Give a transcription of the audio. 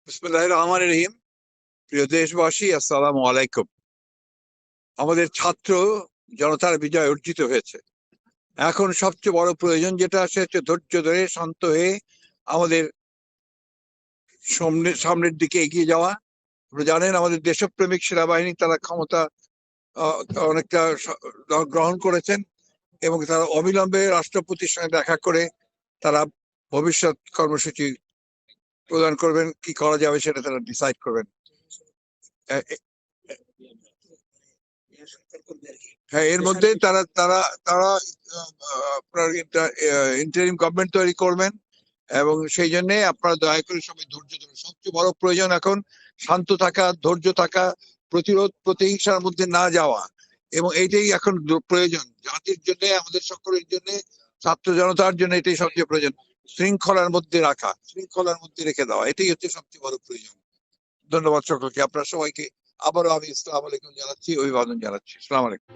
বিসমিল্লাহির রহমানির রহিম। প্রিয় দেশবাসী, আসসালামু আলাইকুম। আমাদের ছাত্র জনতার বিজয় অর্জিত হয়েছে। এখন সবচেয়ে বড় প্রয়োজন যেটা হচ্ছে ধৈর্য ধরে শান্ত হয়ে আমাদের সামনের দিকে এগিয়ে যাওয়া। আপনারা জানেন আমাদের দেশপ্রেমিক সেনাবাহিনী তারা ক্ষমতা অনেকটা গ্রহণ করেছেন এবং তারা অবিলম্বে রাষ্ট্রপতির সঙ্গে দেখা করে তারা ভবিষ্যৎ কর্মসূচি প্রদান করবেন, কি করা যাবে সেটা তারা ডিসাইড করবেন। হ্যাঁ, এর মধ্যে তারা তারা তারা আপনার ইন্টারিম গভর্নমেন্ট তৈরি করবেন এবং সেই জন্য আপনারা দয়া করে সবাই ধৈর্য ধরুন। সবচেয়ে বড় প্রয়োজন এখন শান্ত থাকা, ধৈর্য থাকা, প্রতিরোধ প্রতিহিংসার মধ্যে না যাওয়া, এবং এইটাই এখন প্রয়োজন জাতির জন্য, আমাদের সকলের জন্য, ছাত্র জনতার জন্য এটাই সবচেয়ে প্রয়োজন। শৃঙ্খলার মধ্যে রাখা, শৃঙ্খলার মধ্যে রেখে দেওয়া, এটাই হচ্ছে সবচেয়ে বড় প্রয়োজন। ধন্যবাদ সকলকে। আপনারা সবাইকে আবারও আমি আসসালামু আলাইকুম জানাচ্ছি, অভিবাদন জানাচ্ছি। আসসালামু আলাইকুম।